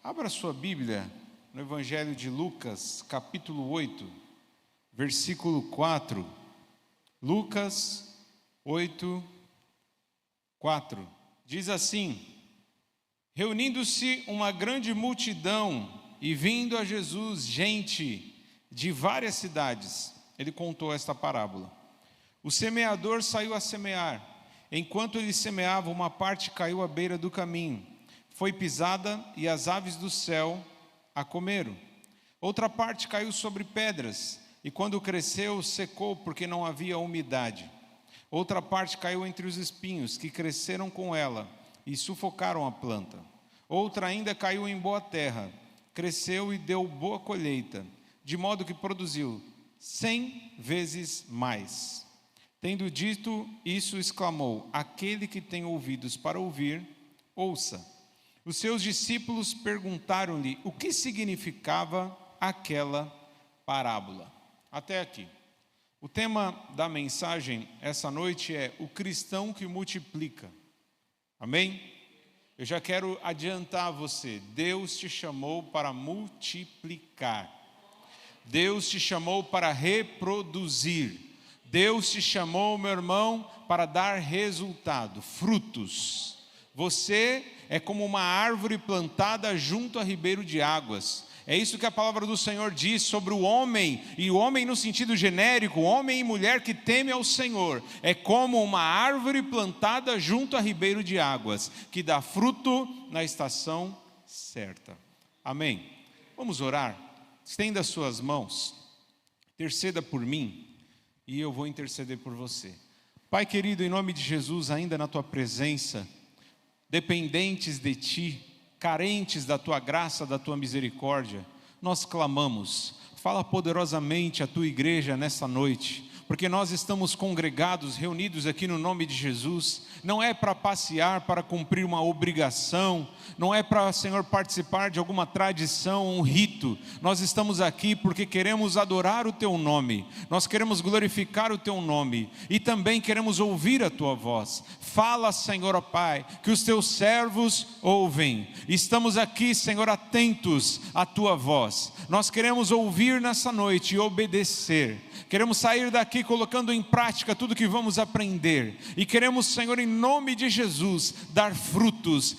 Abra sua Bíblia no Evangelho de Lucas, capítulo 8, versículo 4. Lucas 8, 4. Diz assim: reunindo-se uma grande multidão e vindo a Jesus gente de várias cidades, ele contou esta parábola. O semeador saiu a semear. Enquanto ele semeava, uma parte caiu à beira do caminho. Foi pisada e as aves do céu a comeram. Outra parte caiu sobre pedras, e quando cresceu, secou porque não havia umidade. Outra parte caiu entre os espinhos, que cresceram com ela e sufocaram a planta. Outra ainda caiu em boa terra, cresceu e deu boa colheita, de modo que produziu 100 vezes mais. Tendo dito isso, exclamou: aquele que tem ouvidos para ouvir, ouça. Os seus discípulos perguntaram-lhe o que significava aquela parábola. Até aqui. O tema da mensagem essa noite é o cristão que multiplica. Amém? Eu já quero adiantar a você, Deus te chamou para multiplicar. Deus te chamou para reproduzir. Deus te chamou, meu irmão, para dar resultado, frutos. Você é como uma árvore plantada junto a ribeiro de águas. É isso que a palavra do Senhor diz sobre o homem, e o homem no sentido genérico, homem e mulher que teme ao Senhor. É como uma árvore plantada junto a ribeiro de águas, que dá fruto na estação certa. Amém? Vamos orar? Estenda as suas mãos, interceda por mim, e eu vou interceder por você. Pai querido, em nome de Jesus, ainda na tua presença, dependentes de ti, carentes da tua graça, da tua misericórdia, nós clamamos. Fala poderosamente a tua igreja nessa noite, porque nós estamos congregados, reunidos aqui no nome de Jesus. Não é para passear, para cumprir uma obrigação, não é para, Senhor, participar de alguma tradição, um rito. Nós estamos aqui porque queremos adorar o teu nome, nós queremos glorificar o teu nome e também queremos ouvir a tua voz. Fala, Senhor, ó Pai, que os teus servos ouvem. Estamos aqui, Senhor, atentos à tua voz. Nós queremos ouvir nessa noite e obedecer. Queremos sair daqui colocando em prática tudo que vamos aprender. E queremos, Senhor, em nome de Jesus, dar frutos.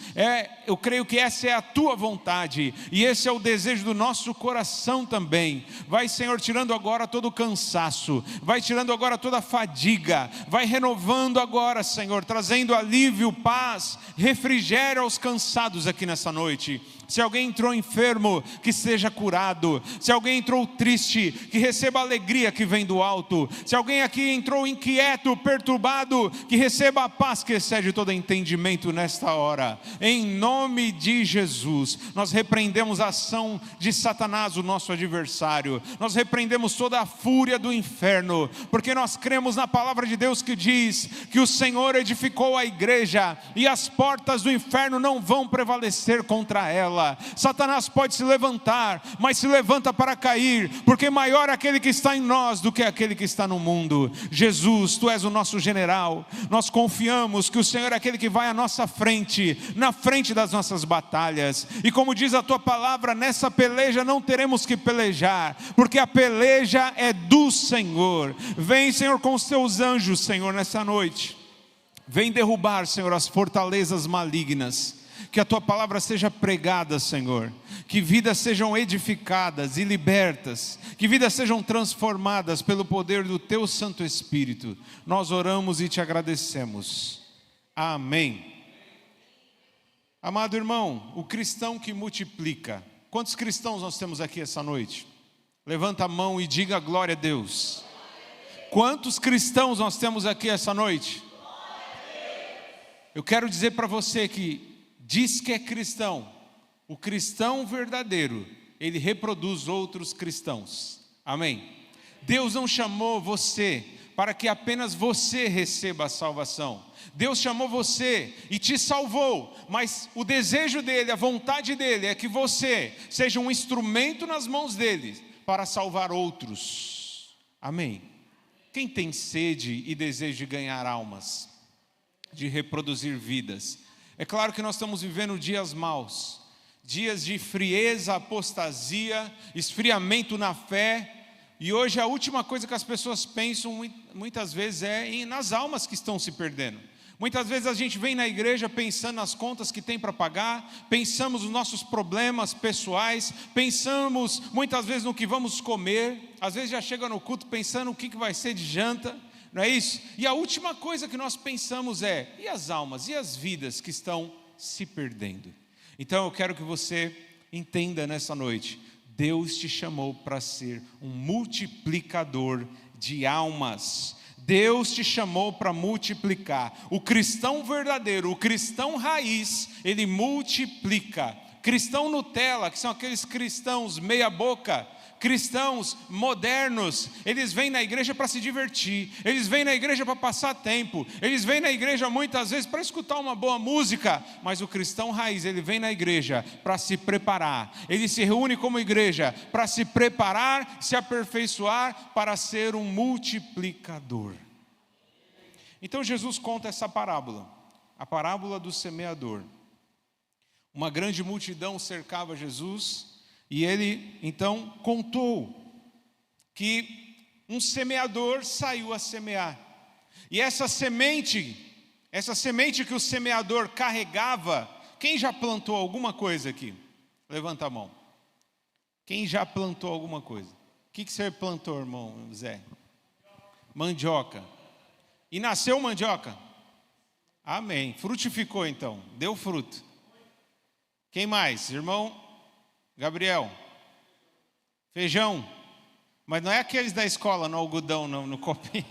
Eu creio que essa é a tua vontade. E esse é o desejo do nosso coração também. Vai, Senhor, tirando agora todo o cansaço. Vai tirando agora toda a fadiga. Vai renovando agora, Senhor, trazendo alívio, paz, refrigério aos cansados aqui nessa noite. Se alguém entrou enfermo, que seja curado. Se alguém entrou triste, que receba a alegria que vem do alto. Se alguém aqui entrou inquieto, perturbado, que receba a paz que excede todo entendimento nesta hora. Em nome de Jesus, nós repreendemos a ação de Satanás, o nosso adversário. Nós repreendemos toda a fúria do inferno, porque nós cremos na palavra de Deus que diz que o Senhor edificou a igreja e as portas do inferno não vão prevalecer contra ela. Satanás pode se levantar, mas se levanta para cair, porque maior é aquele que está em nós do que aquele que está no mundo. Jesus, tu és o nosso general. Nós confiamos que o Senhor é aquele que vai à nossa frente, na frente das nossas batalhas. E como diz a tua palavra, nessa peleja não teremos que pelejar, porque a peleja é do Senhor. Vem, Senhor, com os teus anjos, Senhor, nessa noite. Vem derrubar, Senhor, as fortalezas malignas. Que a tua palavra seja pregada, Senhor. Que vidas sejam edificadas e libertas. Que vidas sejam transformadas pelo poder do teu Santo Espírito. Nós oramos e te agradecemos. Amém. Amado irmão, o cristão que multiplica. Quantos cristãos nós temos aqui essa noite? Levanta a mão e diga glória a Deus. Quantos cristãos nós temos aqui essa noite? Eu quero dizer para você que diz que é cristão, o cristão verdadeiro, ele reproduz outros cristãos. Amém? Deus não chamou você para que apenas você receba a salvação. Deus chamou você e te salvou, mas o desejo dele, a vontade dele é que você seja um instrumento nas mãos dele para salvar outros. Amém? Quem tem sede e desejo de ganhar almas, de reproduzir vidas? É claro que nós estamos vivendo dias maus, dias de frieza, apostasia, esfriamento na fé. E hoje a última coisa que as pessoas pensam muitas vezes é nas almas que estão se perdendo. Muitas vezes a gente vem na igreja pensando nas contas que tem para pagar, pensamos nos nossos problemas pessoais, pensamos muitas vezes no que vamos comer, às vezes já chega no culto pensando o que vai ser de janta, não é isso? E a última coisa que nós pensamos é, e as almas, e as vidas que estão se perdendo? Então eu quero que você entenda nessa noite, Deus te chamou para ser um multiplicador de almas. Deus te chamou para multiplicar. O cristão verdadeiro, o cristão raiz, ele multiplica. Cristão Nutella, que são aqueles cristãos meia boca, cristãos modernos, eles vêm na igreja para se divertir, eles vêm na igreja para passar tempo, eles vêm na igreja muitas vezes para escutar uma boa música, mas o cristão raiz, ele vem na igreja para se preparar, ele se reúne como igreja para se preparar, se aperfeiçoar, para ser um multiplicador. Então Jesus conta essa parábola, a parábola do semeador. Uma grande multidão cercava Jesus, e ele então contou que um semeador saiu a semear. E essa semente que o semeador carregava, quem já plantou alguma coisa aqui? Levanta a mão. Quem já plantou alguma coisa? O que você plantou, irmão Zé? Mandioca. E nasceu mandioca? Amém. Frutificou então, deu fruto. Quem mais? Irmão Gabriel, feijão, mas não é aqueles da escola no algodão, não, no copinho.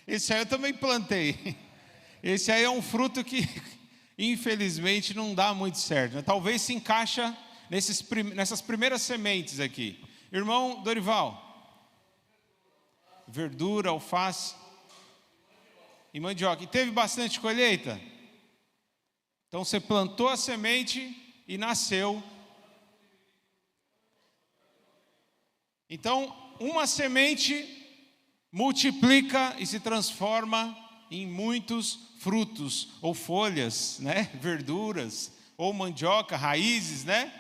Esse aí eu também plantei. Esse aí é um fruto que, infelizmente, não dá muito certo, né? Talvez se encaixa nessas primeiras sementes aqui. Irmão Dorival, verdura, alface e mandioca. E teve bastante colheita? Então você plantou a semente e nasceu. Então, uma semente multiplica e se transforma em muitos frutos, ou folhas, né? Verduras, ou mandioca, raízes, né?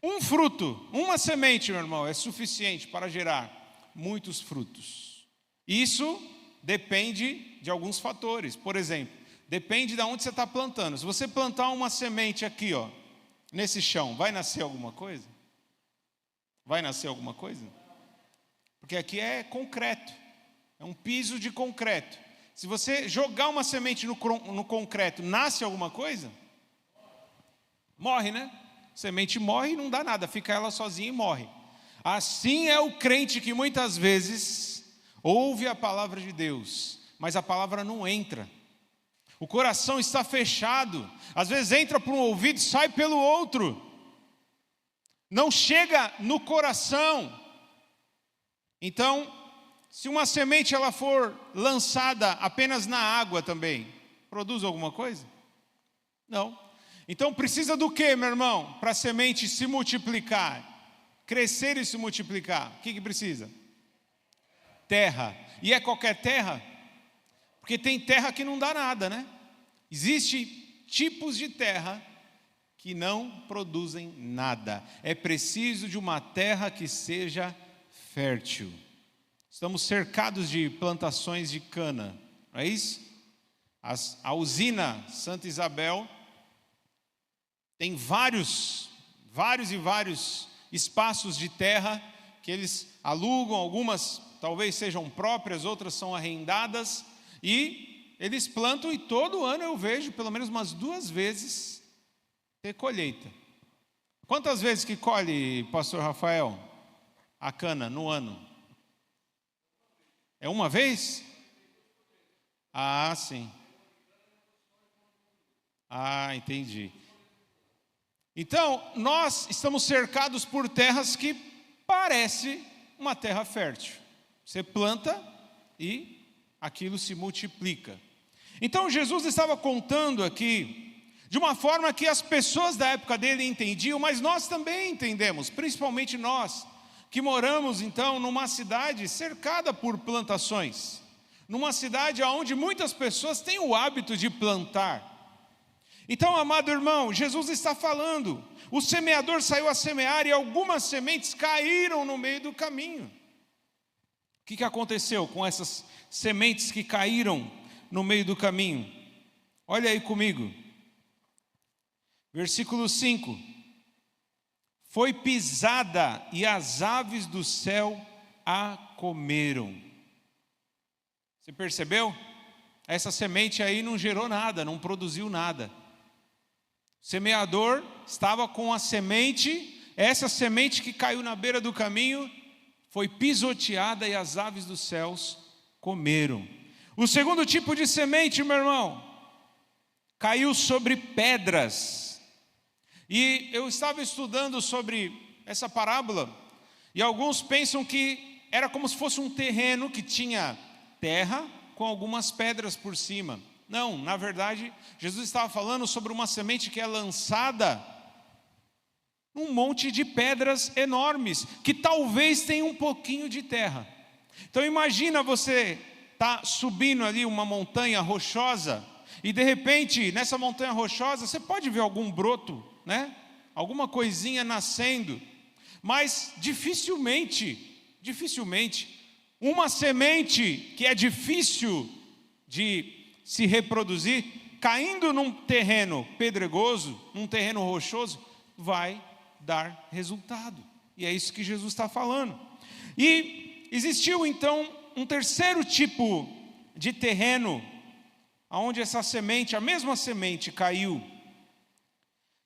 Um fruto, uma semente, meu irmão, é suficiente para gerar muitos frutos. Isso depende de alguns fatores. Por exemplo, depende de onde você está plantando. Se você plantar uma semente aqui, ó, nesse chão, vai nascer alguma coisa? Vai nascer alguma coisa? Porque aqui é concreto, é um piso de concreto. Se você jogar uma semente no concreto, nasce alguma coisa? Morre, né? Semente morre e não dá nada, fica ela sozinha e morre. Assim é o crente que muitas vezes ouve a palavra de Deus, mas a palavra não entra. O coração está fechado, às vezes entra por um ouvido e sai pelo outro. Não chega no coração. Então, se uma semente ela for lançada apenas na água também, produz alguma coisa? Não. Então precisa do que, meu irmão? Para a semente se multiplicar, crescer e se multiplicar. O que precisa? Terra. E é qualquer terra? Porque tem terra que não dá nada, né? Existem tipos de terra que não produzem nada. É preciso de uma terra que seja fértil. Estamos cercados de plantações de cana, não é isso? A usina Santa Isabel tem vários espaços de terra que eles alugam, algumas talvez sejam próprias, outras são arrendadas, e eles plantam, e todo ano eu vejo pelo menos umas 2 vezes ter colheita. Quantas vezes que colhe, pastor Rafael, a cana no ano? É uma vez? Ah, sim. Ah, entendi. Então, nós estamos cercados por terras que parece uma terra fértil. Você planta e aquilo se multiplica. Então, Jesus estava contando aqui de uma forma que as pessoas da época dele entendiam, mas nós também entendemos, principalmente nós, que moramos então numa cidade cercada por plantações, numa cidade onde muitas pessoas têm o hábito de plantar. Então, amado irmão, Jesus está falando, o semeador saiu a semear e algumas sementes caíram no meio do caminho. O que aconteceu com essas sementes que caíram no meio do caminho? Olha aí comigo, versículo 5: foi pisada e as aves do céu a comeram. Você percebeu? Essa semente aí não gerou nada, não produziu nada. O semeador estava com a semente, essa semente que caiu na beira do caminho, foi pisoteada e as aves dos céus comeram. O segundo tipo de semente, meu irmão, caiu sobre pedras. E eu estava estudando sobre essa parábola, e alguns pensam que era como se fosse um terreno que tinha terra com algumas pedras por cima. Não, na verdade, Jesus estava falando sobre uma semente que é lançada num monte de pedras enormes, que talvez tenha um pouquinho de terra. Então imagina você tá subindo ali uma montanha rochosa, e de repente, nessa montanha rochosa, você pode ver algum broto, né? Alguma coisinha nascendo, mas dificilmente, uma semente que é difícil de se reproduzir, caindo num terreno pedregoso, num terreno rochoso, vai dar resultado. E é isso que Jesus está falando. E existiu então um terceiro tipo de terreno, onde essa semente, a mesma semente caiu,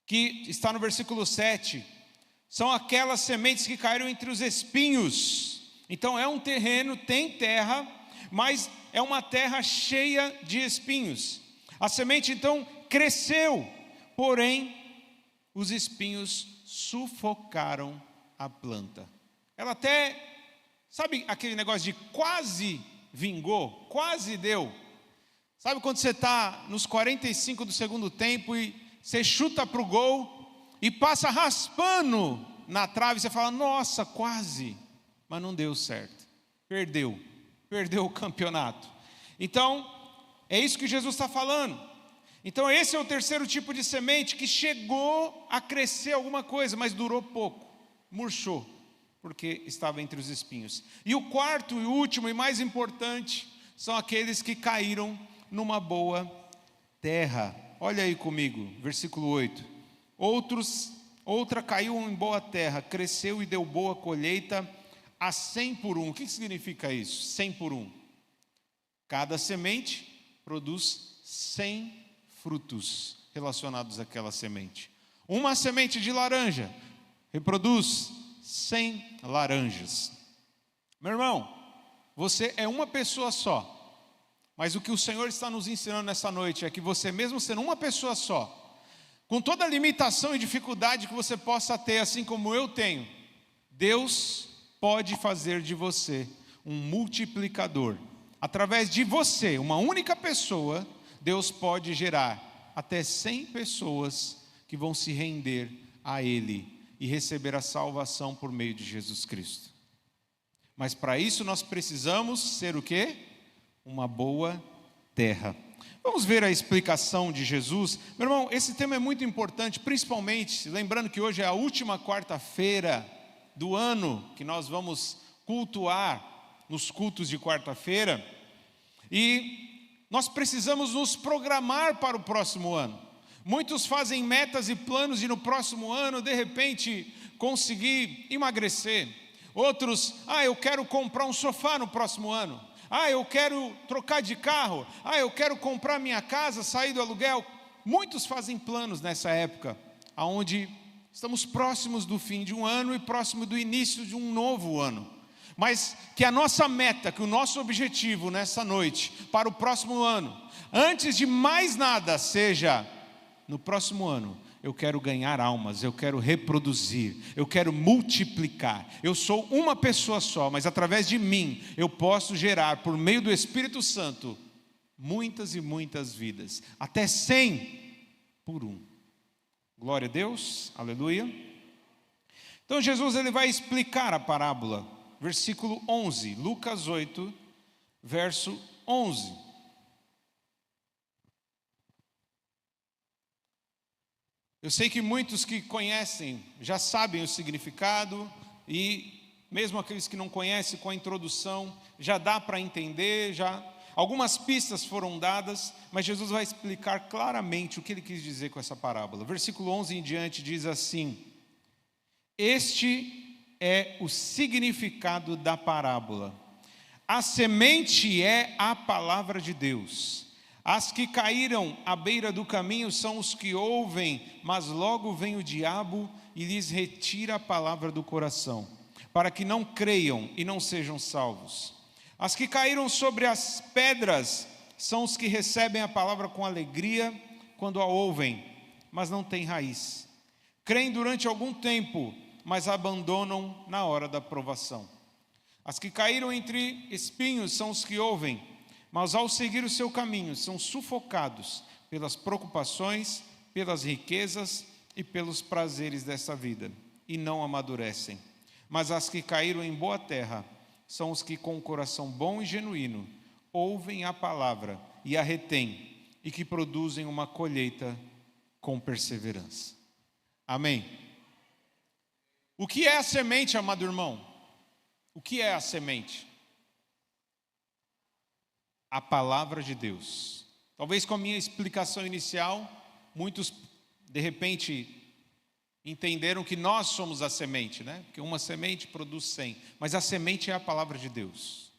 que está no versículo 7, são aquelas sementes que caíram entre os espinhos. Então é um terreno, tem terra, mas é uma terra cheia de espinhos. A semente então cresceu, porém os espinhos sufocaram a planta. Ela até, sabe aquele negócio de quase vingou, quase deu. Sabe quando você está nos 45 do segundo tempo e você chuta para o gol e passa raspando na trave, você fala, nossa, quase, mas não deu certo, perdeu o campeonato. Então, é isso que Jesus está falando. Então esse é o terceiro tipo de semente que chegou a crescer alguma coisa, mas durou pouco, murchou, porque estava entre os espinhos. E o quarto e último e mais importante, são aqueles que caíram numa boa terra. Olha aí comigo, versículo 8. Outra caiu em boa terra, cresceu e deu boa colheita a 100 por 1. O que significa isso? 100 por 1. Cada semente produz 100 frutos relacionados àquela semente. Uma semente de laranja reproduz 100 laranjas. Meu irmão, você é uma pessoa só. Mas o que o Senhor está nos ensinando nessa noite é que você, mesmo sendo uma pessoa só, com toda a limitação e dificuldade que você possa ter, assim como eu tenho, Deus pode fazer de você um multiplicador. Através de você, uma única pessoa, Deus pode gerar até 100 pessoas que vão se render a Ele e receber a salvação por meio de Jesus Cristo. Mas para isso nós precisamos ser o quê? Uma boa terra. Vamos ver a explicação de Jesus. Meu irmão, esse tema é muito importante, principalmente, lembrando que hoje é a última quarta-feira do ano, que nós vamos cultuar nos cultos de quarta-feira, e nós precisamos nos programar para o próximo ano. Muitos fazem metas e planos de no próximo ano, de repente, conseguir emagrecer. Outros, eu quero comprar um sofá no próximo ano. Eu quero trocar de carro. Eu quero comprar minha casa, sair do aluguel. Muitos fazem planos nessa época, onde estamos próximos do fim de um ano e próximo do início de um novo ano. Mas que a nossa meta, que o nosso objetivo nessa noite, para o próximo ano, antes de mais nada, seja, no próximo ano, eu quero ganhar almas, eu quero reproduzir, eu quero multiplicar. Eu sou uma pessoa só, mas através de mim, eu posso gerar, por meio do Espírito Santo, muitas e muitas vidas. Até 100 por 1. Glória a Deus, aleluia. Então Jesus ele vai explicar a parábola, versículo 11, Lucas 8, verso 11. Eu sei que muitos que conhecem já sabem o significado, e mesmo aqueles que não conhecem, com a introdução já dá para entender, já algumas pistas foram dadas, mas Jesus vai explicar claramente o que ele quis dizer com essa parábola. Versículo 11 em diante diz assim: este é o significado da parábola. A semente é a palavra de Deus. As que caíram à beira do caminho são os que ouvem, mas logo vem o diabo e lhes retira a palavra do coração, para que não creiam e não sejam salvos. As que caíram sobre as pedras são os que recebem a palavra com alegria quando a ouvem, mas não têm raiz. Creem durante algum tempo, mas abandonam na hora da provação. As que caíram entre espinhos são os que ouvem, mas ao seguir o seu caminho são sufocados pelas preocupações, pelas riquezas e pelos prazeres dessa vida, e não amadurecem. Mas as que caíram em boa terra são os que com o coração bom e genuíno ouvem a palavra e a retêm, e que produzem uma colheita com perseverança. Amém? O que é a semente, amado irmão? O que é a semente? A palavra de Deus. Talvez com a minha explicação inicial, muitos de repente entenderam que nós somos a semente, né? Porque uma semente produz 100, mas a semente é a palavra de Deus.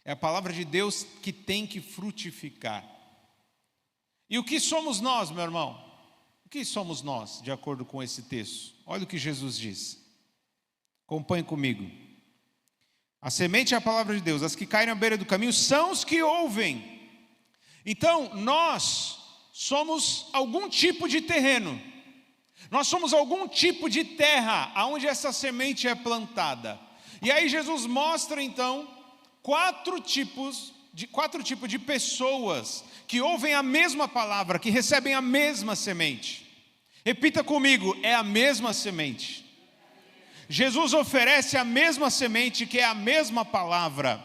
É a palavra de Deus que tem que frutificar. E o que somos nós, meu irmão? O que somos nós, de acordo com esse texto? Olha o que Jesus diz. Acompanhe comigo. A semente é a palavra de Deus. As que caem na beira do caminho são os que ouvem. Então, nós somos algum tipo de terreno. Nós somos algum tipo de terra onde essa semente é plantada. E aí Jesus mostra então quatro tipos de pessoas que ouvem a mesma palavra, que recebem a mesma semente. Repita comigo, é a mesma semente. Jesus oferece a mesma semente, que é a mesma palavra,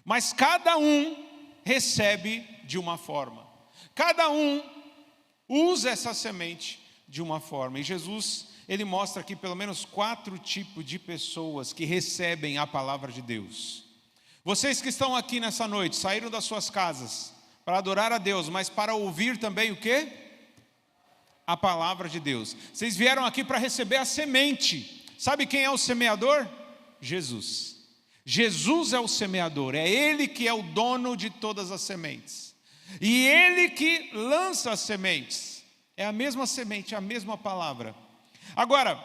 mas cada um recebe de uma forma. Cada um usa essa semente de uma forma. E Jesus, ele mostra aqui pelo menos 4 tipos de pessoas que recebem a palavra de Deus. Vocês que estão aqui nessa noite, saíram das suas casas para adorar a Deus, mas para ouvir também o quê? A palavra de Deus. Vocês vieram aqui para receber a semente. Sabe quem é o semeador? Jesus. Jesus é o semeador, é Ele que é o dono de todas as sementes. E Ele que lança as sementes. É a mesma semente, a mesma palavra. Agora,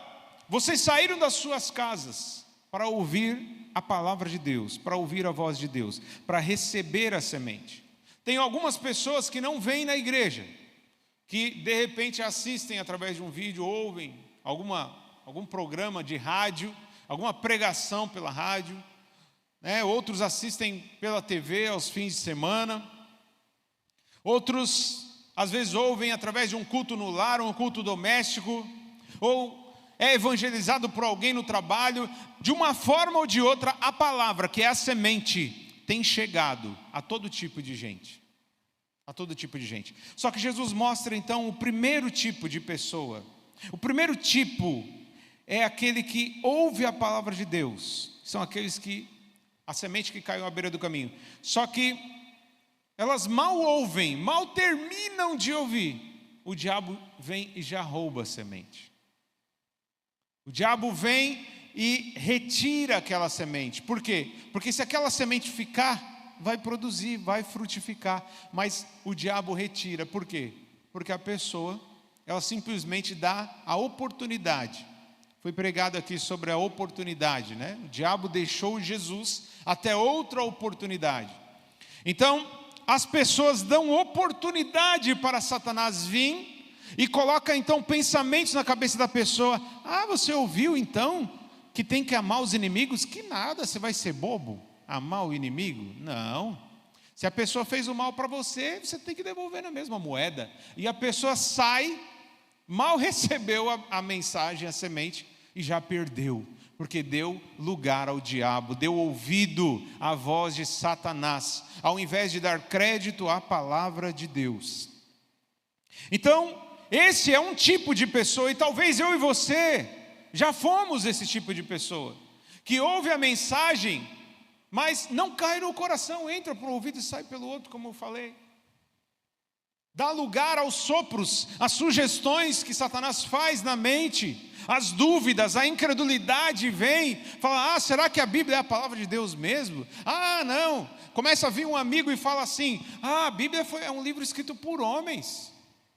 vocês saíram das suas casas para ouvir a palavra de Deus, para ouvir a voz de Deus, para receber a semente. Tem algumas pessoas que não vêm na igreja, que de repente assistem através de um vídeo, ouvem algum programa de rádio, alguma pregação pela rádio, né? Outros assistem pela TV aos fins de semana, outros às vezes ouvem através de um culto no lar, um culto doméstico, ou é evangelizado por alguém no trabalho. De uma forma ou de outra, a palavra, que é a semente, tem chegado a todo tipo de gente. A todo tipo de gente. Só que Jesus mostra então o primeiro tipo de pessoa. O primeiro tipo é aquele que ouve a palavra de Deus. São aqueles que, a semente que caiu à beira do caminho. Só que elas mal ouvem, mal terminam de ouvir, o diabo vem e já rouba a semente. O diabo vem e retira aquela semente. Por quê? Porque se aquela semente ficar, vai produzir, vai frutificar, mas o diabo retira. Por quê? Porque a pessoa, ela simplesmente dá a oportunidade. Foi pregado aqui sobre a oportunidade, né? O diabo deixou Jesus até outra oportunidade. Então, as pessoas dão oportunidade para Satanás vir e coloca então pensamentos na cabeça da pessoa. Ah, você ouviu então que tem que amar os inimigos? Que nada, você vai ser bobo? Amar o inimigo? Não. Se a pessoa fez o mal para você, você tem que devolver na mesma moeda. E a pessoa sai, mal recebeu a mensagem, a semente, e já perdeu, porque deu lugar ao diabo, deu ouvido à voz de Satanás, ao invés de dar crédito à palavra de Deus. Então, esse é um tipo de pessoa, e talvez eu e você já fomos esse tipo de pessoa, que ouve a mensagem, mas não cai no coração, entra por um ouvido e sai pelo outro, como eu falei. Dá lugar aos sopros, às sugestões que Satanás faz na mente, as dúvidas, a incredulidade vem, fala, será que a Bíblia é a palavra de Deus mesmo? Não, começa a vir um amigo e fala assim, a Bíblia é um livro escrito por homens,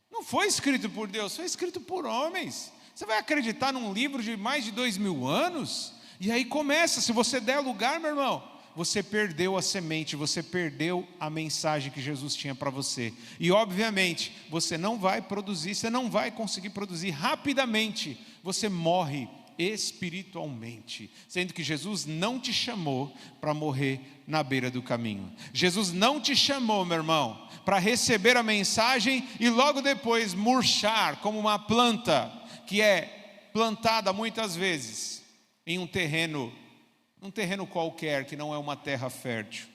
não foi escrito por Deus, foi escrito por homens. Você vai acreditar num livro de mais de 2000 anos? E aí começa, se você der lugar, meu irmão, você perdeu a semente, você perdeu a mensagem que Jesus tinha para você. E obviamente, você não vai produzir, você não vai conseguir produzir rapidamente, você morre espiritualmente, sendo que Jesus não te chamou para morrer na beira do caminho. Jesus não te chamou, meu irmão, para receber a mensagem e logo depois murchar como uma planta que é plantada muitas vezes em um terreno qualquer, que não é uma terra fértil.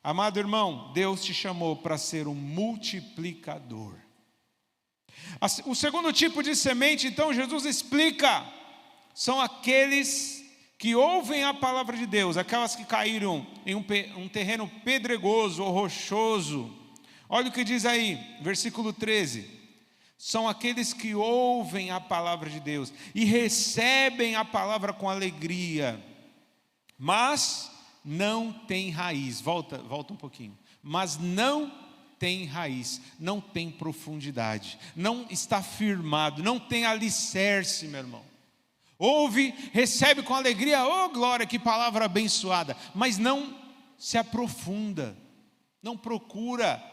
Amado irmão, Deus te chamou para ser um multiplicador. O segundo tipo de semente, então, Jesus explica, são aqueles que ouvem a palavra de Deus, aquelas que caíram em um terreno pedregoso ou rochoso. Olha o que diz aí, versículo 13. São aqueles que ouvem a palavra de Deus e recebem a palavra com alegria, mas não tem raiz. Volta um pouquinho. Mas não tem raiz, não tem profundidade, não está firmado, não tem alicerce, meu irmão. Ouve, recebe com alegria, glória, que palavra abençoada, mas não se aprofunda, não procura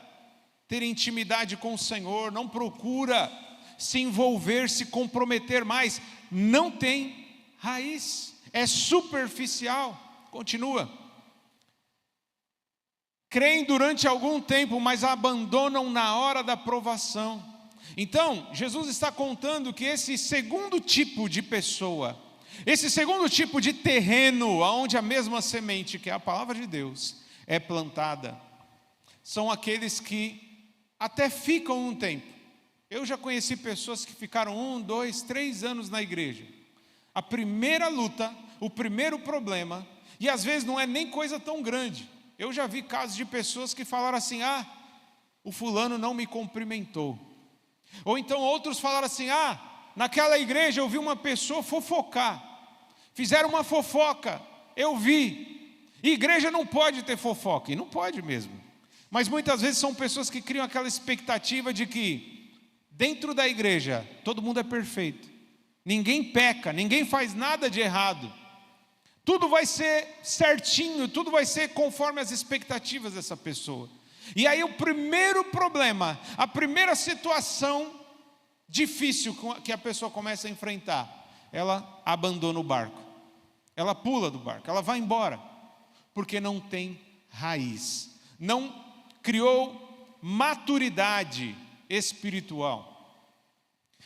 ter intimidade com o Senhor, não procura se envolver, se comprometer mais, não tem raiz, é superficial. Continua. Creem durante algum tempo, mas abandonam na hora da provação. Então, Jesus está contando que esse segundo tipo de pessoa, esse segundo tipo de terreno, onde a mesma semente, que é a palavra de Deus, é plantada, são aqueles que até ficam um tempo. Eu já conheci pessoas que ficaram 1, 2, 3 anos na igreja. A primeira luta, o primeiro problema, e às vezes não é nem coisa tão grande. Eu já vi casos de pessoas que falaram assim, o fulano não me cumprimentou. Ou então outros falaram assim, naquela igreja eu vi uma pessoa fofocar. Fizeram uma fofoca, eu vi. E igreja não pode ter fofoca, e não pode mesmo. Mas muitas vezes são pessoas que criam aquela expectativa de que dentro da igreja todo mundo é perfeito. Ninguém peca, ninguém faz nada de errado. Tudo vai ser certinho, tudo vai ser conforme as expectativas dessa pessoa. E aí o primeiro problema, a primeira situação difícil que a pessoa começa a enfrentar, ela abandona o barco. Ela pula do barco, ela vai embora, porque não tem raiz. Não criou maturidade espiritual.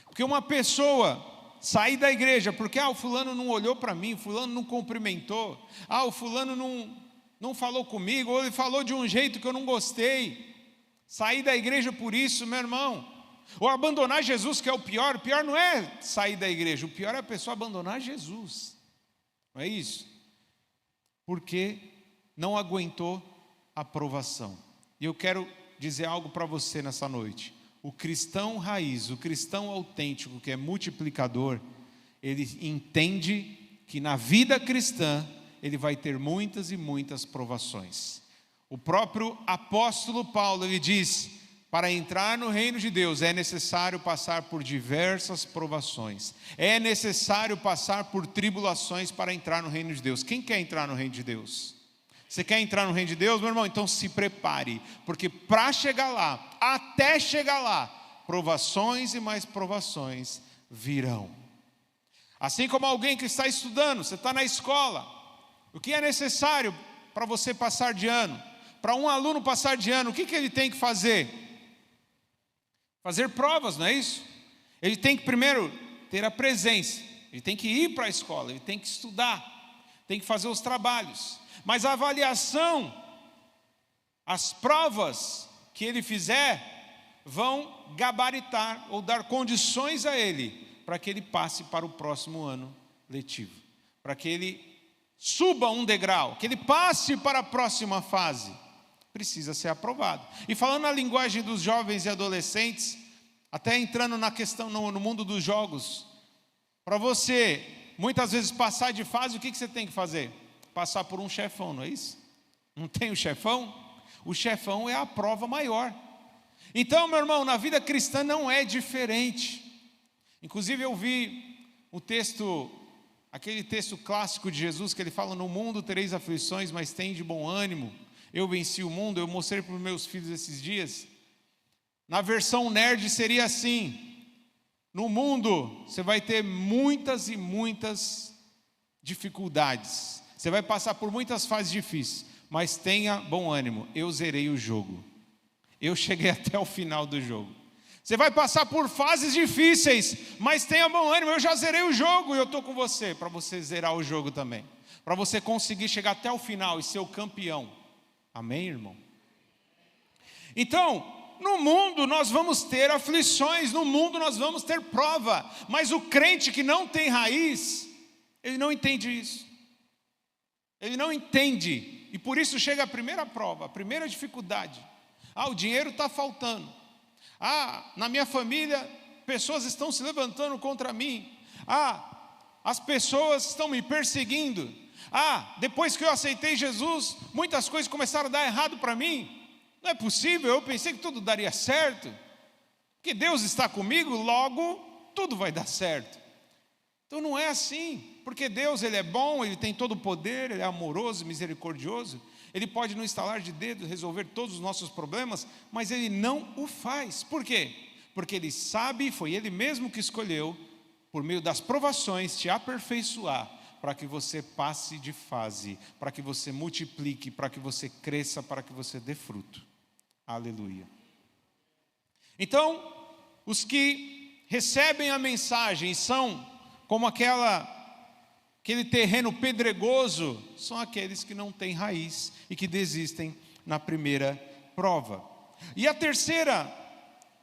Porque uma pessoa sair da igreja, porque o fulano não olhou para mim, o fulano não cumprimentou, o fulano não falou comigo, ou ele falou de um jeito que eu não gostei, sair da igreja por isso, meu irmão, ou abandonar Jesus, que é o pior não é sair da igreja, o pior é a pessoa abandonar Jesus, não é isso? Porque não aguentou a provação. E eu quero dizer algo para você nessa noite. O cristão raiz, o cristão autêntico, que é multiplicador, ele entende que na vida cristã, ele vai ter muitas e muitas provações. O próprio apóstolo Paulo, ele diz, para entrar no reino de Deus, é necessário passar por diversas provações. É necessário passar por tribulações para entrar no reino de Deus. Quem quer entrar no reino de Deus? Você quer entrar no reino de Deus, meu irmão? Então se prepare, porque para chegar lá, até chegar lá, provações e mais provações virão. Assim como alguém que está estudando, você está na escola, o que é necessário para você passar de ano? Para um aluno passar de ano, o que ele tem que fazer? Fazer provas, não é isso? Ele tem que primeiro ter a presença, ele tem que ir para a escola, ele tem que estudar, tem que fazer os trabalhos. Mas a avaliação, as provas que ele fizer, vão gabaritar ou dar condições a ele para que ele passe para o próximo ano letivo, para que ele suba um degrau, que ele passe para a próxima fase. Precisa ser aprovado. E falando na linguagem dos jovens e adolescentes, até entrando na questão no mundo dos jogos, para você muitas vezes passar de fase, o que você tem que fazer? Passar por um chefão, não é isso? Não tem o chefão? O chefão é a prova maior. Então, meu irmão, na vida cristã não é diferente. Inclusive eu vi o texto, aquele texto clássico de Jesus, que ele fala: no mundo tereis aflições, mas tende bom ânimo, eu venci o mundo. Eu mostrei para os meus filhos esses dias. Na versão nerd seria assim: no mundo você vai ter muitas e muitas dificuldades, você vai passar por muitas fases difíceis, mas tenha bom ânimo, eu zerei o jogo, eu cheguei até o final do jogo. Você vai passar por fases difíceis, mas tenha bom ânimo, eu já zerei o jogo e eu estou com você, para você zerar o jogo também, para você conseguir chegar até o final e ser o campeão. Amém, irmão? Então, no mundo nós vamos ter aflições, no mundo nós vamos ter prova, mas o crente que não tem raiz, ele não entende isso. Ele não entende, e por isso chega a primeira prova, a primeira dificuldade. O dinheiro está faltando. Na minha família, pessoas estão se levantando contra mim. As pessoas estão me perseguindo. Depois que eu aceitei Jesus, muitas coisas começaram a dar errado para mim. Não é possível, eu pensei que tudo daria certo, que Deus está comigo, logo tudo vai dar certo. Então não é assim, porque Deus, Ele é bom, Ele tem todo o poder, Ele é amoroso, misericordioso, Ele pode no estalar de dedos resolver todos os nossos problemas, mas Ele não o faz. Por quê? Porque Ele sabe, foi Ele mesmo que escolheu, por meio das provações, te aperfeiçoar, para que você passe de fase, para que você multiplique, para que você cresça, para que você dê fruto. Aleluia. Então, os que recebem a mensagem são como aquele terreno pedregoso, são aqueles que não têm raiz e que desistem na primeira prova. E a terceira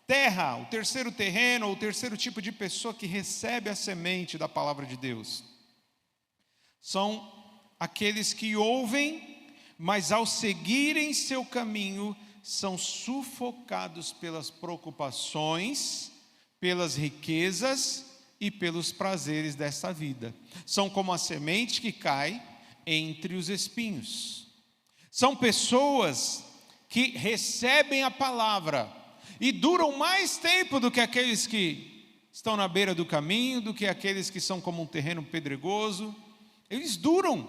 terra, o terceiro terreno, o terceiro tipo de pessoa que recebe a semente da palavra de Deus, são aqueles que ouvem, mas ao seguirem seu caminho, são sufocados pelas preocupações, pelas riquezas e pelos prazeres desta vida. São como a semente que cai entre os espinhos. São pessoas que recebem a palavra e duram mais tempo do que aqueles que estão na beira do caminho, do que aqueles que são como um terreno pedregoso. Eles duram,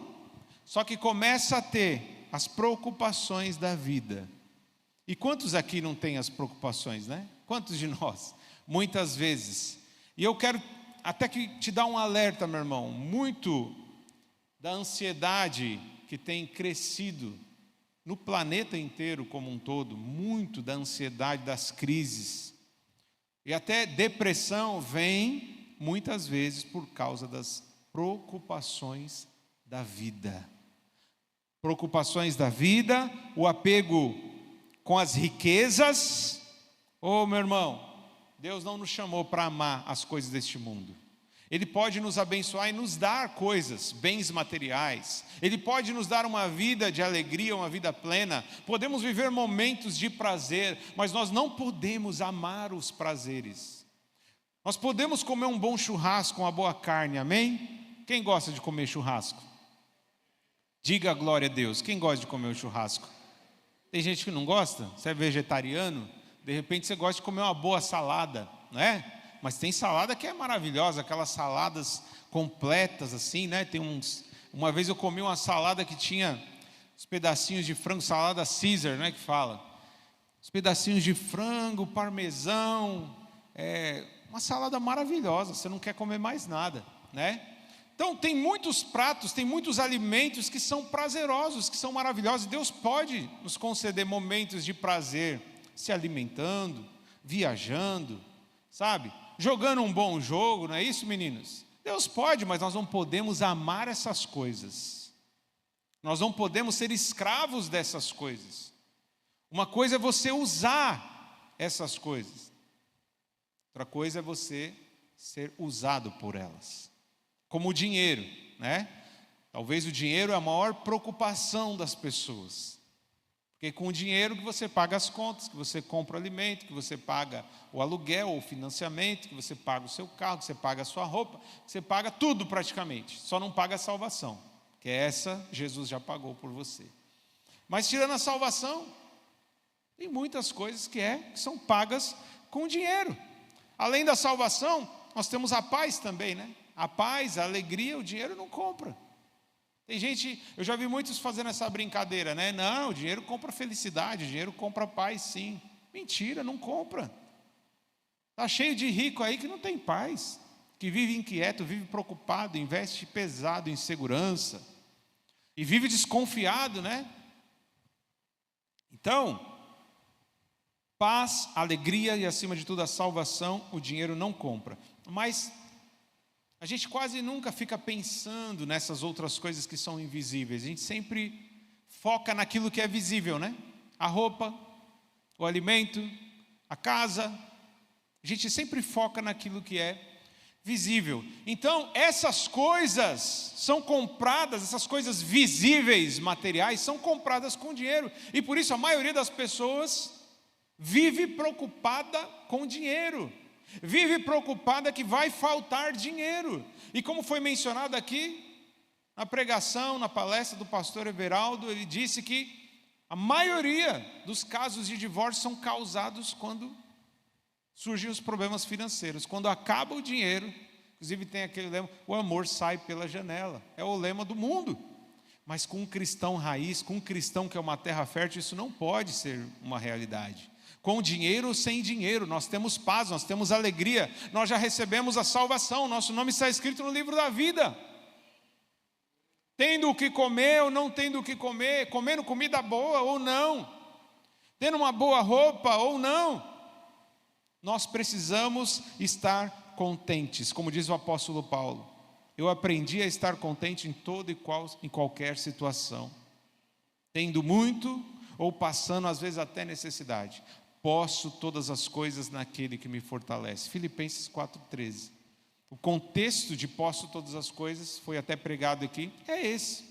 só que começa a ter as preocupações da vida. E quantos aqui não têm as preocupações, né? Quantos de nós? Muitas vezes. E eu quero até que te dar um alerta, meu irmão, muito da ansiedade que tem crescido no planeta inteiro como um todo, muito da ansiedade, das crises. E até depressão vem, muitas vezes, por causa das preocupações da vida. Preocupações da vida, o apego com as riquezas. Meu irmão, Deus não nos chamou para amar as coisas deste mundo. Ele pode nos abençoar e nos dar coisas, bens materiais. Ele pode nos dar uma vida de alegria, uma vida plena. Podemos viver momentos de prazer, mas nós não podemos amar os prazeres. Nós podemos comer um bom churrasco, uma boa carne, amém? Quem gosta de comer churrasco? Diga a glória a Deus. Quem gosta de comer o churrasco? Tem gente que não gosta? Você é vegetariano? De repente você gosta de comer uma boa salada, não é? Mas tem salada que é maravilhosa, aquelas saladas completas assim, né? Uma vez eu comi uma salada que tinha os pedacinhos de frango, salada Caesar, né? Que fala. Os pedacinhos de frango, parmesão, uma salada maravilhosa, você não quer comer mais nada, né? Então tem muitos pratos, tem muitos alimentos que são prazerosos, que são maravilhosos. Deus pode nos conceder momentos de prazer, se alimentando, viajando, sabe? Jogando um bom jogo, não é isso, meninos? Deus pode, mas nós não podemos amar essas coisas. Nós não podemos ser escravos dessas coisas. Uma coisa é você usar essas coisas. Outra coisa é você ser usado por elas. Como o dinheiro, né? Talvez o dinheiro é a maior preocupação das pessoas. Porque com o dinheiro que você paga as contas, que você compra alimento, que você paga o aluguel, o financiamento, que você paga o seu carro, que você paga a sua roupa, que você paga tudo praticamente. Só não paga a salvação, que essa Jesus já pagou por você. Mas tirando a salvação, tem muitas coisas que são pagas com dinheiro. Além da salvação, nós temos a paz também, né? A paz, a alegria, o dinheiro não compra. Tem gente, eu já vi muitos fazendo essa brincadeira, né? Não, o dinheiro compra felicidade, o dinheiro compra paz, sim. Mentira, não compra. Está cheio de rico aí que não tem paz, que vive inquieto, vive preocupado, investe pesado em segurança e vive desconfiado, né? Então, paz, alegria e acima de tudo a salvação, o dinheiro não compra. Mas a gente quase nunca fica pensando nessas outras coisas que são invisíveis. A gente sempre foca naquilo que é visível, né? A roupa, o alimento, a casa. A gente sempre foca naquilo que é visível. Então, essas coisas são compradas, essas coisas visíveis, materiais, são compradas com dinheiro. E por isso a maioria das pessoas vive preocupada com dinheiro. Vive preocupada que vai faltar dinheiro. E como foi mencionado aqui, na pregação, na palestra do pastor Everaldo, ele disse que a maioria dos casos de divórcio são causados quando surgem os problemas financeiros. Quando acaba o dinheiro, inclusive tem aquele lema, o amor sai pela janela. É o lema do mundo. Mas com um cristão raiz, com um cristão que é uma terra fértil, isso não pode ser uma realidade. Com dinheiro ou sem dinheiro, nós temos paz, nós temos alegria, nós já recebemos a salvação, nosso nome está escrito no livro da vida. Tendo o que comer ou não tendo o que comer, comendo comida boa ou não, tendo uma boa roupa ou não, nós precisamos estar contentes, como diz o apóstolo Paulo. Eu aprendi a estar contente em toda e em qualquer situação, tendo muito ou passando às vezes até necessidade. Posso todas as coisas naquele que me fortalece. Filipenses 4,13. O contexto de posso todas as coisas, foi até pregado aqui, é esse.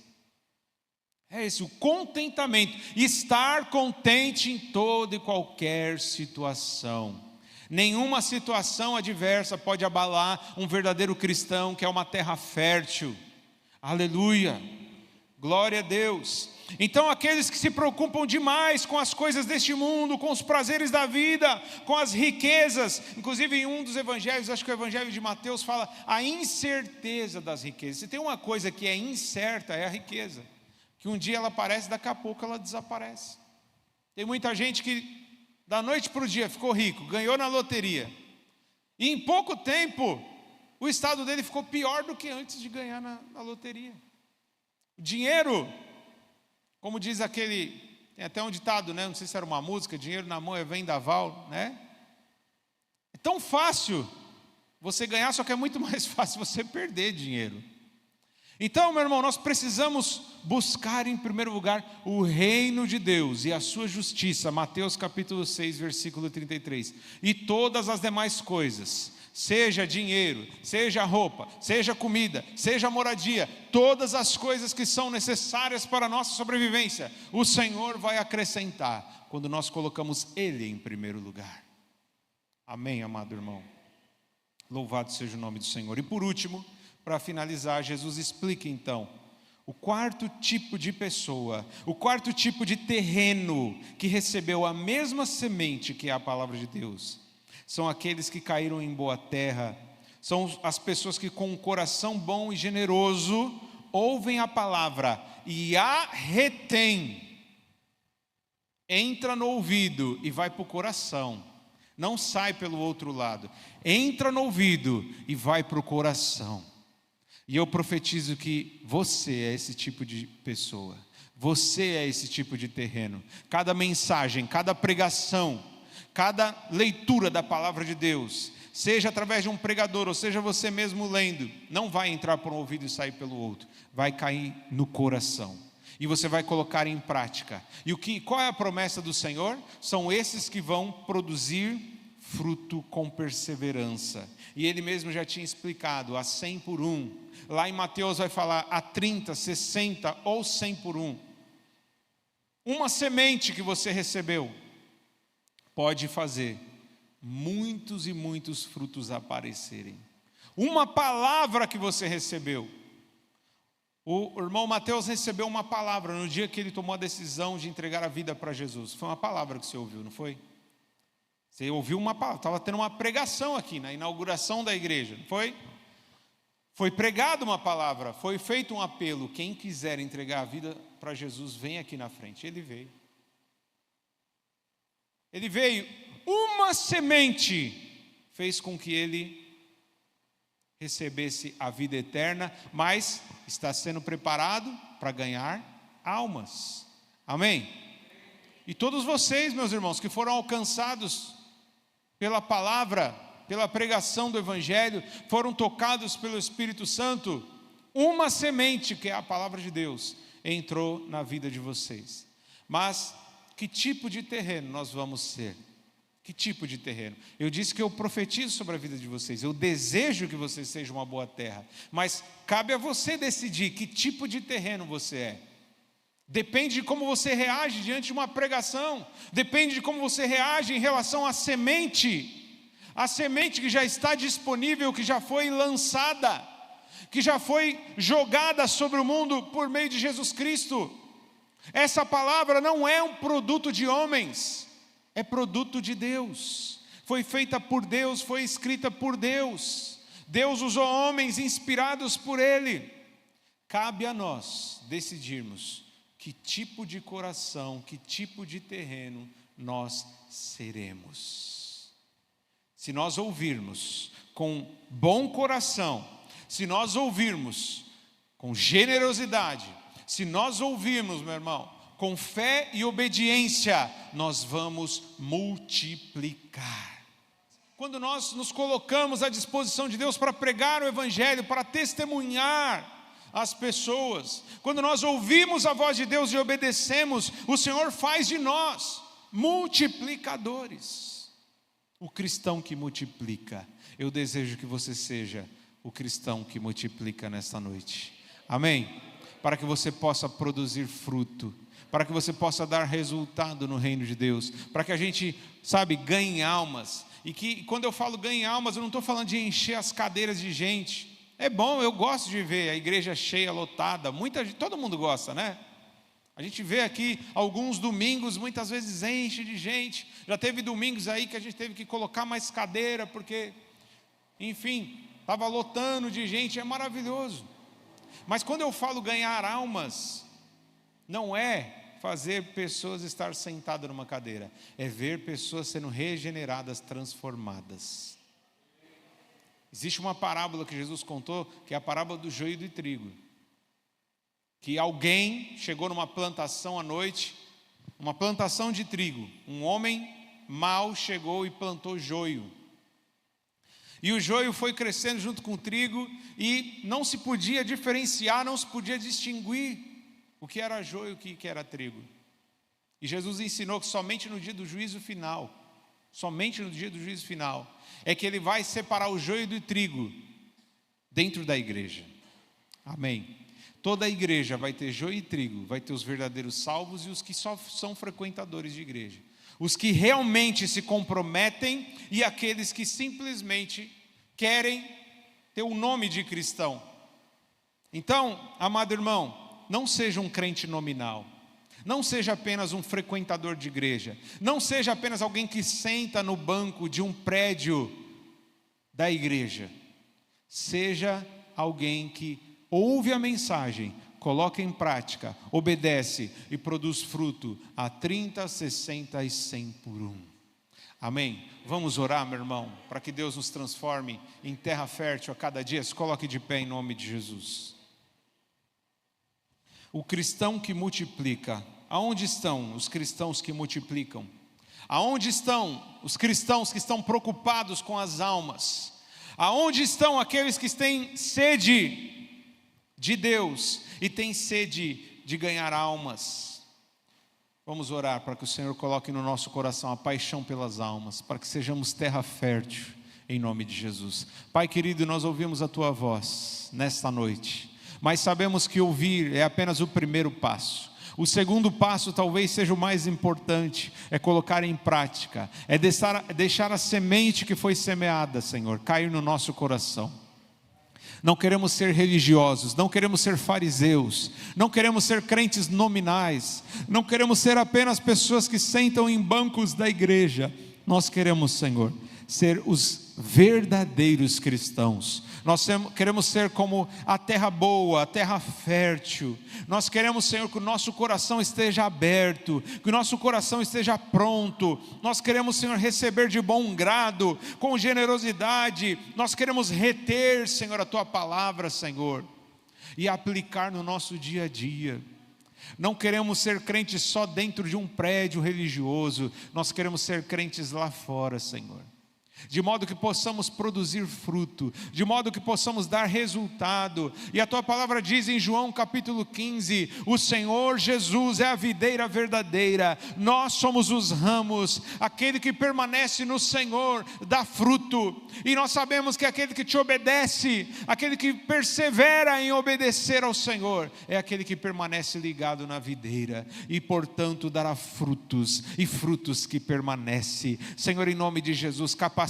É esse, o contentamento. Estar contente em toda e qualquer situação. Nenhuma situação adversa pode abalar um verdadeiro cristão que é uma terra fértil. Aleluia. Glória a Deus. Então aqueles que se preocupam demais com as coisas deste mundo, com os prazeres da vida, com as riquezas, inclusive em um dos evangelhos, acho que o evangelho de Mateus fala a incerteza das riquezas. Se tem uma coisa que é incerta, é a riqueza, que um dia ela aparece, daqui a pouco ela desaparece. Tem muita gente que da noite para o dia ficou rico, ganhou na loteria, e em pouco tempo o estado dele ficou pior do que antes de ganhar na loteria. O dinheiro, como diz aquele, tem até um ditado, né? Não sei se era uma música, dinheiro na mão é vendaval, né? É tão fácil você ganhar, só que é muito mais fácil você perder dinheiro. Então, meu irmão, nós precisamos buscar em primeiro lugar o reino de Deus e a sua justiça. Mateus capítulo 6, versículo 33. E todas as demais coisas, seja dinheiro, seja roupa, seja comida, seja moradia, todas as coisas que são necessárias para a nossa sobrevivência, o Senhor vai acrescentar, quando nós colocamos Ele em primeiro lugar. Amém, amado irmão? Louvado seja o nome do Senhor. E por último, para finalizar, Jesus explica então o quarto tipo de pessoa, o quarto tipo de terreno que recebeu a mesma semente que é a palavra de Deus. São aqueles que caíram em boa terra, são as pessoas que com um coração bom e generoso ouvem a palavra e a retêm, entra no ouvido e vai para o coração, não sai pelo outro lado, entra no ouvido e vai para o coração. E eu profetizo que você é esse tipo de pessoa, você é esse tipo de terreno. Cada mensagem, cada pregação, cada leitura da palavra de Deus, seja através de um pregador, ou seja você mesmo lendo, não vai entrar por um ouvido e sair pelo outro, vai cair no coração. E você vai colocar em prática. E qual é a promessa do Senhor? São esses que vão produzir fruto com perseverança. E Ele mesmo já tinha explicado, a 100 por 1. Lá em Mateus vai falar a 30, 60 ou 100 por 1. Uma semente que você recebeu pode fazer muitos e muitos frutos aparecerem. Uma palavra que você recebeu. O irmão Mateus recebeu uma palavra no dia que ele tomou a decisão de entregar a vida para Jesus. Foi uma palavra que você ouviu, não foi? Você ouviu uma palavra, estava tendo uma pregação aqui na inauguração da igreja, não foi? Foi pregada uma palavra, foi feito um apelo. Quem quiser entregar a vida para Jesus, vem aqui na frente. Ele veio. Ele veio, uma semente fez com que ele recebesse a vida eterna, mas está sendo preparado para ganhar almas. Amém? E todos vocês, meus irmãos, que foram alcançados pela palavra, pela pregação do Evangelho, foram tocados pelo Espírito Santo, uma semente, que é a palavra de Deus, entrou na vida de vocês. Mas que tipo de terreno nós vamos ser? Que tipo de terreno? Eu disse que eu profetizo sobre a vida de vocês, eu desejo que vocês sejam uma boa terra, mas cabe a você decidir que tipo de terreno você é. Depende de como você reage diante de uma pregação, depende de como você reage em relação à semente, a semente que já está disponível, que já foi lançada, que já foi jogada sobre o mundo por meio de Jesus Cristo. Essa palavra não é um produto de homens, é produto de Deus, foi feita por Deus, foi escrita por Deus. Deus usou homens inspirados por Ele. Cabe a nós decidirmos que tipo de coração, que tipo de terreno nós seremos. Se nós ouvirmos com bom coração, se nós ouvirmos com generosidade, se nós ouvirmos, meu irmão, com fé e obediência, nós vamos multiplicar. Quando nós nos colocamos à disposição de Deus para pregar o Evangelho, para testemunhar as pessoas, quando nós ouvimos a voz de Deus e obedecemos, o Senhor faz de nós multiplicadores. O cristão que multiplica. Eu desejo que você seja o cristão que multiplica nesta noite. Amém? Para que você possa produzir fruto, para que você possa dar resultado no reino de Deus, para que a gente, ganhe almas. E que quando eu falo ganhe almas, eu não estou falando de encher as cadeiras de gente. É bom, eu gosto de ver a igreja cheia, lotada, todo mundo gosta, né? A gente vê aqui alguns domingos, muitas vezes enche de gente. Já teve domingos aí que a gente teve que colocar mais cadeira, porque, enfim, estava lotando de gente, é maravilhoso. Mas quando eu falo ganhar almas, não é fazer pessoas estar sentadas numa cadeira, é ver pessoas sendo regeneradas, transformadas. Existe uma parábola que Jesus contou, que é a parábola do joio e do trigo. Que alguém chegou numa plantação à noite, uma plantação de trigo. Um homem mau chegou e plantou joio. E o joio foi crescendo junto com o trigo e não se podia diferenciar, não se podia distinguir o que era joio e o que era trigo. E Jesus ensinou que somente no dia do juízo final, é que Ele vai separar o joio do trigo dentro da igreja. Amém? Toda a igreja vai ter joio e trigo, vai ter os verdadeiros salvos e os que só são frequentadores de igreja. Os que realmente se comprometem e aqueles que simplesmente querem ter o nome de cristão. Então, amado irmão, não seja um crente nominal. Não seja apenas um frequentador de igreja. Não seja apenas alguém que senta no banco de um prédio da igreja. Seja alguém que ouve a mensagem, coloca em prática, obedece e produz fruto a 30, 60 e 100 por 1. Amém? Vamos orar, meu irmão, para que Deus nos transforme em terra fértil a cada dia. Se coloque de pé em nome de Jesus. O cristão que multiplica. Aonde estão os cristãos que multiplicam? Aonde estão os cristãos que estão preocupados com as almas? Aonde estão aqueles que têm sede de Deus e têm sede de ganhar almas. Vamos orar para que o Senhor coloque no nosso coração a paixão pelas almas, para que sejamos terra fértil, em nome de Jesus. Pai querido, nós ouvimos a Tua voz nesta noite, mas sabemos que ouvir é apenas o primeiro passo. O segundo passo talvez seja o mais importante, é colocar em prática, é deixar a semente que foi semeada, Senhor, cair no nosso coração. Não queremos ser religiosos, não queremos ser fariseus, não queremos ser crentes nominais, não queremos ser apenas pessoas que sentam em bancos da igreja. Nós queremos, Senhor, ser os verdadeiros cristãos. Nós queremos ser como a terra boa, a terra fértil. Nós queremos, Senhor, que o nosso coração esteja aberto, que o nosso coração esteja pronto. Nós queremos, Senhor, receber de bom grado, com generosidade. Nós queremos reter, Senhor, a Tua palavra, Senhor, e aplicar no nosso dia a dia. Não queremos ser crentes só dentro de um prédio religioso. Nós queremos ser crentes lá fora, Senhor, de modo que possamos produzir fruto, de modo que possamos dar resultado. E a Tua palavra diz em João capítulo 15, o Senhor Jesus é a videira verdadeira, nós somos os ramos. Aquele que permanece no Senhor dá fruto, e nós sabemos que aquele que Te obedece, aquele que persevera em obedecer ao Senhor, é aquele que permanece ligado na videira, e portanto dará frutos, e frutos que permanecem. Senhor, em nome de Jesus, capacita-nos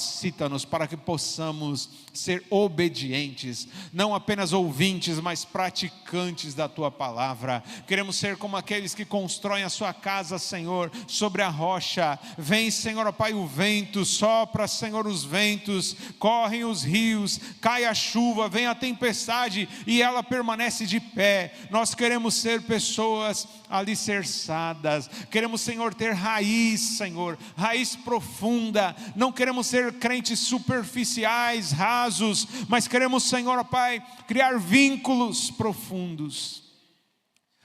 para que possamos ser obedientes, não apenas ouvintes, mas praticantes da Tua palavra. Queremos ser como aqueles que constroem a sua casa, Senhor, sobre a rocha. Vem, Senhor, ó Pai, o vento, sopra, Senhor, os ventos, correm os rios, cai a chuva, vem a tempestade e ela permanece de pé. Nós queremos ser pessoas alicerçadas, queremos, Senhor, ter raiz, Senhor, raiz profunda. Não queremos ser crentes superficiais, rasos, mas queremos, Senhor, ó Pai, criar vínculos profundos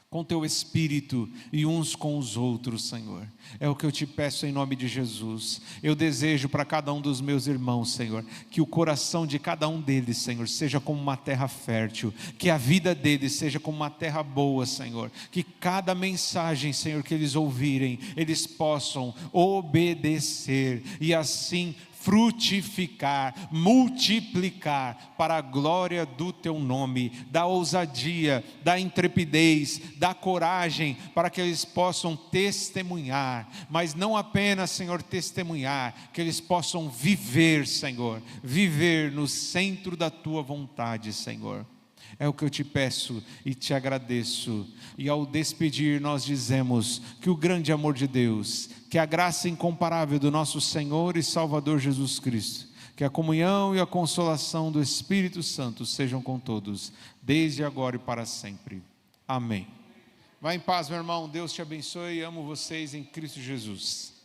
com Teu Espírito e uns com os outros, Senhor. É o que eu Te peço em nome de Jesus. Eu desejo para cada um dos meus irmãos, Senhor, que o coração de cada um deles, Senhor, seja como uma terra fértil, que a vida deles seja como uma terra boa, Senhor, que cada mensagem, Senhor, que eles ouvirem, eles possam obedecer e assim frutificar, multiplicar para a glória do Teu nome. Dá ousadia, dá intrepidez, dá coragem para que eles possam testemunhar, mas não apenas, Senhor, testemunhar, que eles possam viver, Senhor, viver no centro da Tua vontade, Senhor. É o que eu Te peço e Te agradeço. E ao despedir nós dizemos que o grande amor de Deus, que a graça incomparável do nosso Senhor e Salvador Jesus Cristo, que a comunhão e a consolação do Espírito Santo sejam com todos, desde agora e para sempre. Amém. Vá em paz, meu irmão. Deus te abençoe. Amo vocês em Cristo Jesus.